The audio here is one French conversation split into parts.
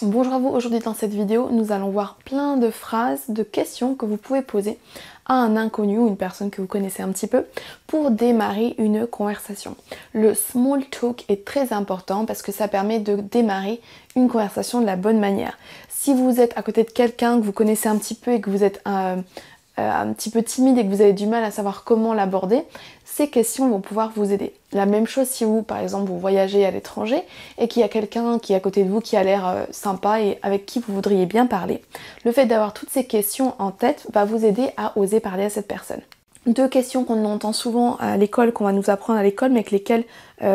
Bonjour à vous, aujourd'hui dans cette vidéo, nous allons voir plein de phrases, de questions que vous pouvez poser à un inconnu ou une personne que vous connaissez un petit peu pour démarrer une conversation. Le small talk est très important parce que ça permet de démarrer une conversation de la bonne manière. Si vous êtes à côté de quelqu'un que vous connaissez un petit peu et que vous êtes un petit peu timide et que vous avez du mal à savoir comment l'aborder, ces questions vont pouvoir vous aider. La même chose si vous, par exemple, vous voyagez à l'étranger et qu'il y a quelqu'un qui est à côté de vous qui a l'air sympa et avec qui vous voudriez bien parler. Le fait d'avoir toutes ces questions en tête va vous aider à oser parler à cette personne. Deux questions qu'on entend souvent à l'école, qu'on va nous apprendre à l'école, mais avec lesquelles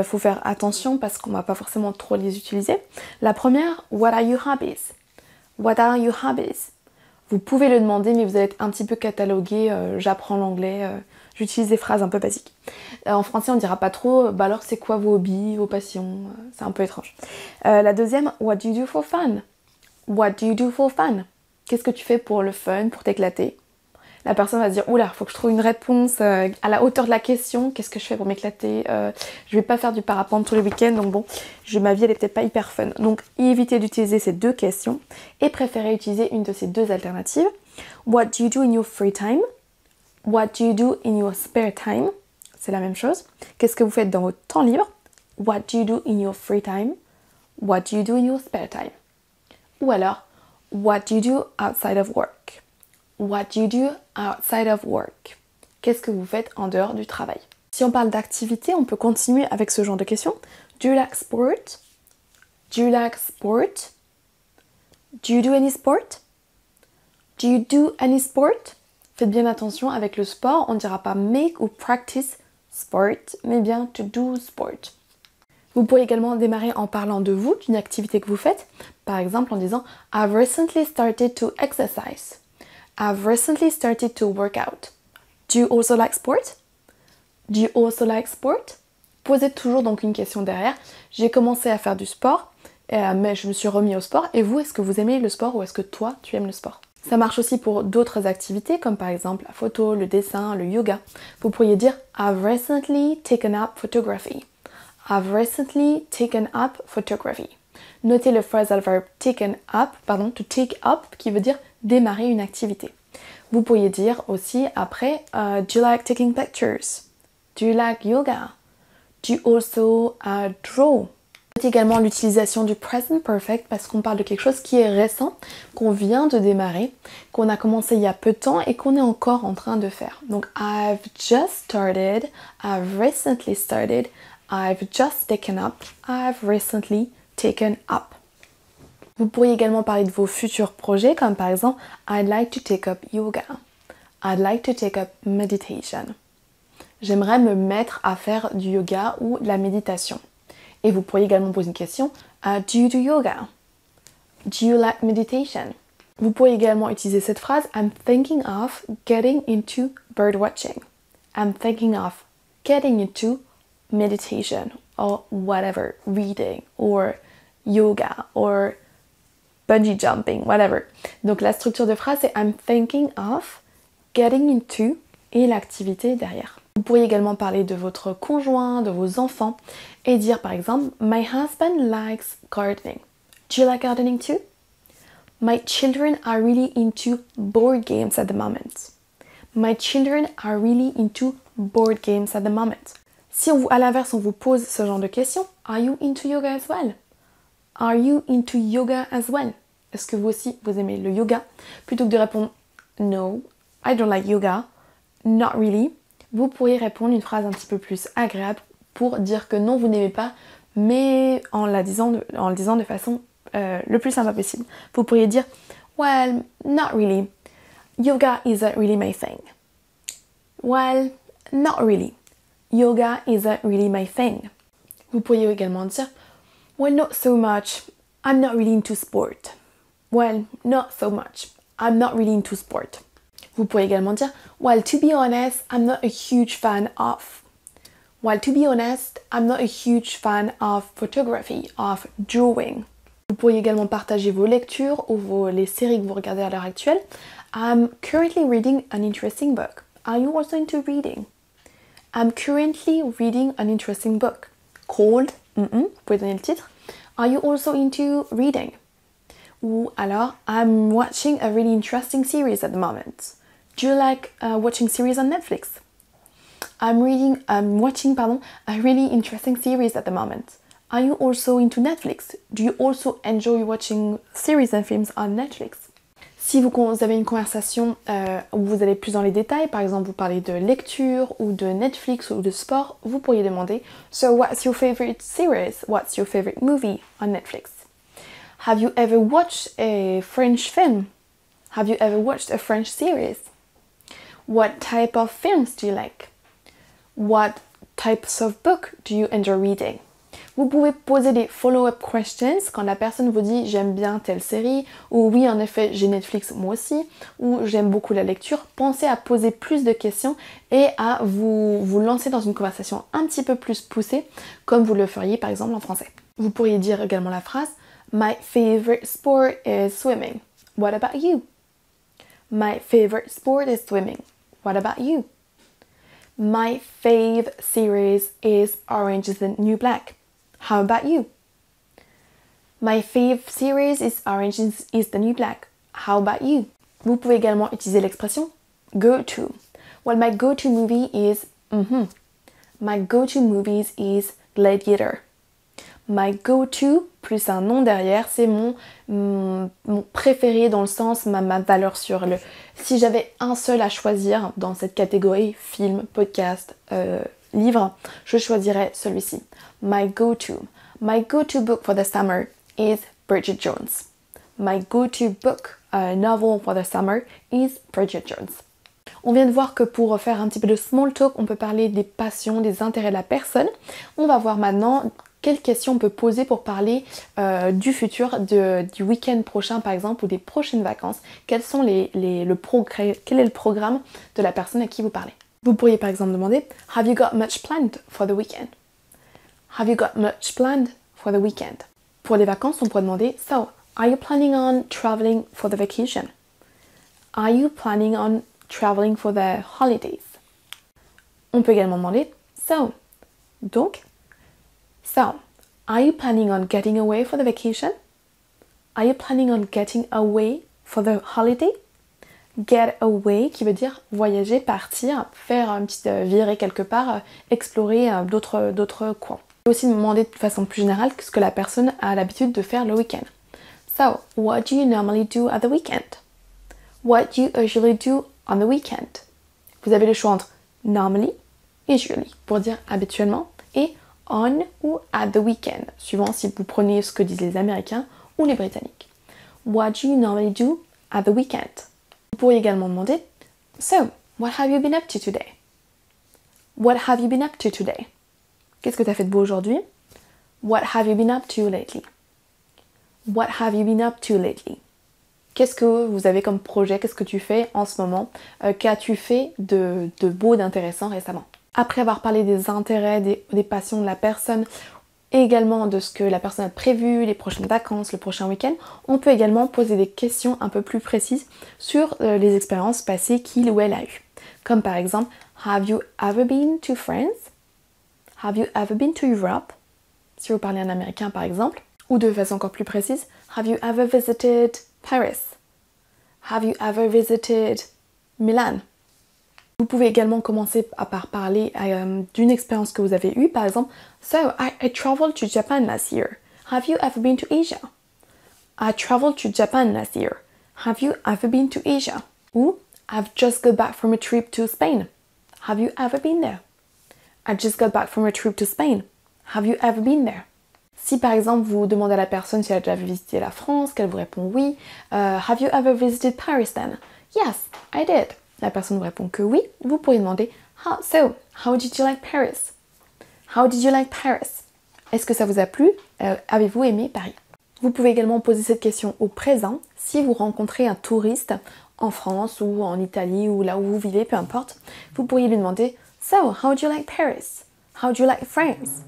faut faire attention parce qu'on va pas forcément trop les utiliser. La première, what are your hobbies? What are your hobbies? Vous pouvez le demander, mais vous allez être un petit peu catalogué, j'apprends l'anglais, j'utilise des phrases un peu basiques. En français, on dira pas trop, bah alors c'est quoi vos hobbies, vos passions, c'est un peu étrange. La deuxième, what do you do for fun? What do you do for fun? Qu'est-ce que tu fais pour le fun, pour t'éclater? La personne va se dire, oula, faut que je trouve une réponse à la hauteur de la question, qu'est-ce que je fais pour m'éclater? Je vais pas faire du parapente tous les week-ends, donc bon, ma vie elle est peut-être pas hyper fun. Donc évitez d'utiliser ces deux questions et préférez utiliser une de ces deux alternatives. What do you do in your free time? What do you do in your spare time? C'est la même chose. Qu'est-ce que vous faites dans votre temps libre? What do you do in your free time? What do you do in your spare time? Ou alors, what do you do outside of work? What do you do outside of work? Qu'est-ce que vous faites en dehors du travail? Si on parle d'activité, on peut continuer avec ce genre de questions. Do you like sport? Do you like sport? Do you do any sport? Do you do any sport? Faites bien attention avec le sport, on ne dira pas make ou practice sport, mais bien to do sport. Vous pourriez également démarrer en parlant de vous, d'une activité que vous faites. Par exemple en disant I've recently started to exercise. I've recently started to work out. Do you also like sport? Do you also like sport? Posez toujours donc une question derrière. J'ai commencé à faire du sport, mais je me suis remis au sport. Et vous, est-ce que vous aimez le sport ou est-ce que toi, tu aimes le sport? Ça marche aussi pour d'autres activités comme par exemple la photo, le dessin, le yoga. Vous pourriez dire I've recently taken up photography. I've recently taken up photography. Notez le phrasal verb taken up, to take up, qui veut dire démarrer une activité. Vous pourriez dire aussi après do you like taking pictures? Do you like yoga? Do you also draw? Notez également l'utilisation du present perfect parce qu'on parle de quelque chose qui est récent, qu'on vient de démarrer, qu'on a commencé il y a peu de temps et qu'on est encore en train de faire. Donc I've just started, I've recently started, I've just taken up, I've recently taken up. Vous pourriez également parler de vos futurs projets comme par exemple I'd like to take up yoga. I'd like to take up meditation. J'aimerais me mettre à faire du yoga ou de la méditation. Et vous pourriez également poser une question do you do yoga? Do you like meditation? Vous pourriez également utiliser cette phrase I'm thinking of getting into birdwatching. I'm thinking of getting into meditation or whatever, reading or yoga or bungee jumping, whatever. Donc la structure de phrase c'est I'm thinking of getting into et l'activité derrière. Vous pourriez également parler de votre conjoint, de vos enfants et dire par exemple My husband likes gardening. Do you like gardening too? My children are really into board games at the moment. My children are really into board games at the moment. Si à l'inverse on vous pose ce genre de questions, Are you into yoga as well? Are you into yoga as well? Est-ce que vous aussi vous aimez le yoga? Plutôt que de répondre No, I don't like yoga, not really, vous pourriez répondre une phrase un petit peu plus agréable pour dire que non, vous n'aimez pas, mais en le disant de façon le plus sympa possible. Vous pourriez dire Well, not really. Yoga isn't really my thing. Well, not really. Yoga isn't really my thing. Vous pourriez également dire Well, not so much. I'm not really into sport. Well, not so much. I'm not really into sport. Vous pourriez également dire Well, to be honest, I'm not a huge fan of. Well, to be honest, I'm not a huge fan of photography, of drawing. Vous pourriez également partager vos lectures ou les séries que vous regardez à l'heure actuelle. I'm currently reading an interesting book. Are you also into reading? I'm currently reading an interesting book. Called, vous pouvez donner le titre. Are you also into reading? Ou alors, I'm watching a really interesting series at the moment. Do you like watching series on Netflix? I'm watching a really interesting series at the moment. Are you also into Netflix? Do you also enjoy watching series and films on Netflix? Si vous avez une conversation où vous allez plus dans les détails, par exemple vous parlez de lecture ou de Netflix ou de sport, vous pourriez demander So what's your favorite series? What's your favorite movie on Netflix? Have you ever watched a French film? Have you ever watched a French series? What type of films do you like? What types of book do you enjoy reading? Vous pouvez poser des follow-up questions quand la personne vous dit j'aime bien telle série, ou oui en effet j'ai Netflix moi aussi, ou j'aime beaucoup la lecture. Pensez à poser plus de questions et à vous lancer dans une conversation un petit peu plus poussée comme vous le feriez par exemple en français. Vous pourriez dire également la phrase My favorite sport is swimming. What about you? My favorite sport is swimming. What about you? My fave series is Orange is the New Black. How about you? My fave series is Orange is the New Black. How about you? Vous pouvez également utiliser l'expression go to. Well, my go-to movie is My go-to movies is Gladiator. My go-to plus un nom derrière, c'est mon préféré dans le sens, ma valeur sûre. Si j'avais un seul à choisir dans cette catégorie, film, podcast, livre, je choisirais celui-ci. My go-to book for the summer is Bridget Jones. My go-to book, novel for the summer is Bridget Jones. On vient de voir que pour faire un petit peu de small talk, on peut parler des passions, des intérêts de la personne. On va voir maintenant quelles questions on peut poser pour parler du futur, du week-end prochain par exemple, ou des prochaines vacances. Quel est le programme de la personne à qui vous parlez? Vous pourriez par exemple demander Have you got much planned for the weekend? Have you got much planned for the weekend? Pour les vacances, on pourrait demander So, are you planning on traveling for the vacation? Are you planning on traveling for the holidays? On peut également demander So, donc, So, are you planning on getting away for the vacation? Are you planning on getting away for the holiday? Get away qui veut dire voyager, partir, faire une petite virée quelque part, explorer d'autres coins. On peut aussi demander de façon plus générale ce que la personne a l'habitude de faire le week-end. So, what do you normally do at the weekend? What do you usually do on the weekend? Vous avez le choix entre normally, usually, pour dire habituellement, et on ou at the weekend, suivant si vous prenez ce que disent les Américains ou les Britanniques. What do you normally do at the weekend? Vous pourriez également demander So, what have you been up to today? What have you been up to today? Qu'est-ce que tu as fait de beau aujourd'hui? What have you been up to lately? What have you been up to lately? Qu'est-ce que vous avez comme projet? Qu'est-ce que tu fais en ce moment? Qu'as-tu fait de beau, d'intéressant récemment? Après avoir parlé des intérêts, des passions de la personne, et également de ce que la personne a prévu, les prochaines vacances, le prochain week-end, on peut également poser des questions un peu plus précises sur les expériences passées qu'il ou elle a eues. Comme par exemple, Have you ever been to France? Have you ever been to Europe? Si vous parlez en américain par exemple. Ou de façon encore plus précise, Have you ever visited Paris? Have you ever visited Milan? Vous pouvez également commencer par parler d'une expérience que vous avez eue, par exemple, So, I traveled to Japan last year. Have you ever been to Asia? I traveled to Japan last year. Have you ever been to Asia? Ou, I've just got back from a trip to Spain. Have you ever been there? I just got back from a trip to Spain. Have you ever been there? Si par exemple vous demandez à la personne si elle a déjà visité la France, qu'elle vous répond oui, Have you ever visited Paris then? Yes, I did. La personne vous répond que oui, vous pourriez demander So, how did you like Paris? How did you like Paris? Est-ce que ça vous a plu? Avez-vous aimé Paris? Vous pouvez également poser cette question au présent si vous rencontrez un touriste en France ou en Italie ou là où vous vivez, peu importe. Vous pourriez lui demander So, how do you like Paris? How do you like France?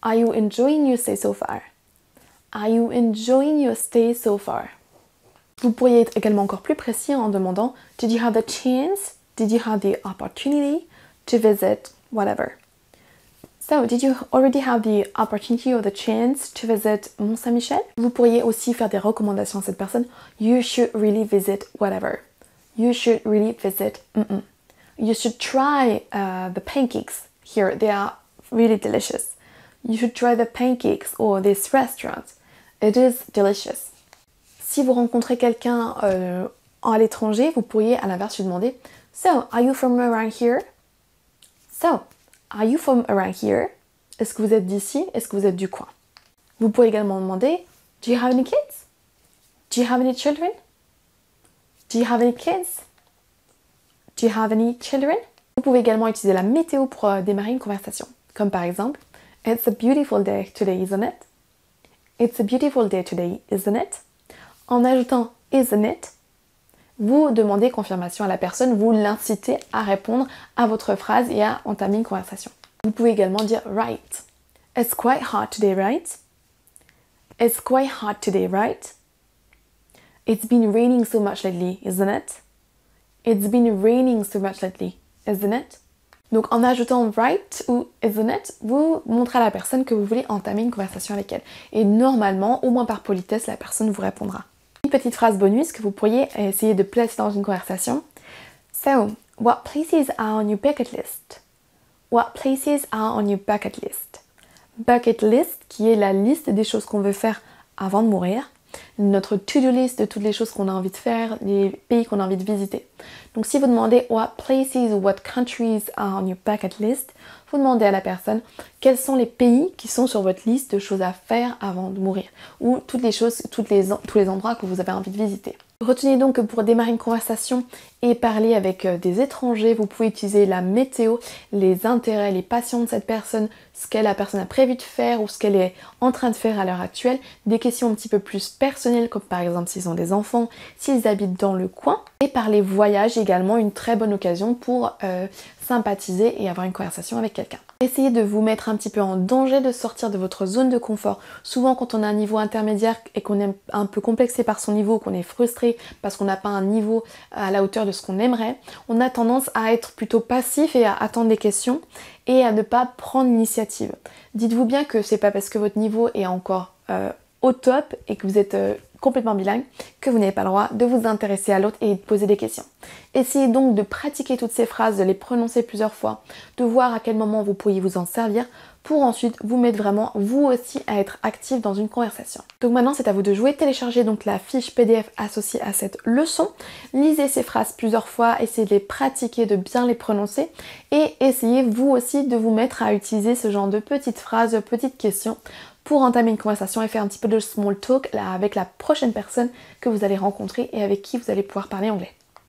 Are you enjoying your stay so far? Are you enjoying your stay so far? Vous pourriez être également encore plus précis en demandant Did you have the opportunity to visit whatever? So, did you already have the opportunity or the chance to visit Mont-Saint-Michel? Vous pourriez aussi faire des recommandations à cette personne. You should really visit whatever. You should really visit. You should try the pancakes here. They are really delicious. You should try the pancakes or this restaurant. It is delicious. Si vous rencontrez quelqu'un à l'étranger, vous pourriez à l'inverse lui demander So, are you from around here? So, are you from around here? Est-ce que vous êtes d'ici? Est-ce que vous êtes du coin? Vous pouvez également demander Do you have any kids? Do you have any children? Do you have any kids? Do you have any children? Vous pouvez également utiliser la météo pour démarrer une conversation. Comme par exemple It's a beautiful day today, isn't it? It's a beautiful day today, isn't it? En ajoutant isn't it, vous demandez confirmation à la personne, vous l'incitez à répondre à votre phrase et à entamer une conversation. Vous pouvez également dire right. It's quite hot today, right? It's quite hot today, right? It's been raining so much lately, isn't it? It's been raining so much lately, isn't it? Donc en ajoutant right ou isn't it, vous montrez à la personne que vous voulez entamer une conversation avec elle. Et normalement, au moins par politesse, la personne vous répondra. Une petite phrase bonus que vous pourriez essayer de placer dans une conversation. So, what places are on your bucket list? What places are on your bucket list? Bucket list qui est la liste des choses qu'on veut faire avant de mourir. Notre to-do list de toutes les choses qu'on a envie de faire, les pays qu'on a envie de visiter. Donc si vous demandez what places ou what countries are on your bucket list, vous demandez à la personne quels sont les pays qui sont sur votre liste de choses à faire avant de mourir ou toutes les choses, tous les endroits que vous avez envie de visiter. Retenez donc que pour démarrer une conversation et parler avec des étrangers, vous pouvez utiliser la météo, les intérêts, les passions de cette personne, ce que la personne a prévu de faire ou ce qu'elle est en train de faire à l'heure actuelle, des questions un petit peu plus personnelles comme par exemple s'ils ont des enfants, s'ils habitent dans le coin, et parler voyage également une très bonne occasion pour sympathiser et avoir une conversation avec quelqu'un. Essayez de vous mettre un petit peu en danger, de sortir de votre zone de confort. Souvent quand on a un niveau intermédiaire et qu'on est un peu complexé par son niveau, qu'on est frustré parce qu'on n'a pas un niveau à la hauteur de ce qu'on aimerait, on a tendance à être plutôt passif et à attendre des questions et à ne pas prendre l'initiative. Dites-vous bien que c'est pas parce que votre niveau est encore au top et que vous êtes complètement bilingue que vous n'avez pas le droit de vous intéresser à l'autre et de poser des questions. Essayez donc de pratiquer toutes ces phrases, de les prononcer plusieurs fois, de voir à quel moment vous pourriez vous en servir pour ensuite vous mettre vraiment vous aussi à être actif dans une conversation. Donc maintenant c'est à vous de jouer, téléchargez donc la fiche PDF associée à cette leçon, lisez ces phrases plusieurs fois, essayez de les pratiquer, de bien les prononcer et essayez vous aussi de vous mettre à utiliser ce genre de petites phrases, de petites questions pour entamer une conversation et faire un petit peu de small talk là, avec la prochaine personne que vous allez rencontrer et avec qui vous allez pouvoir parler anglais.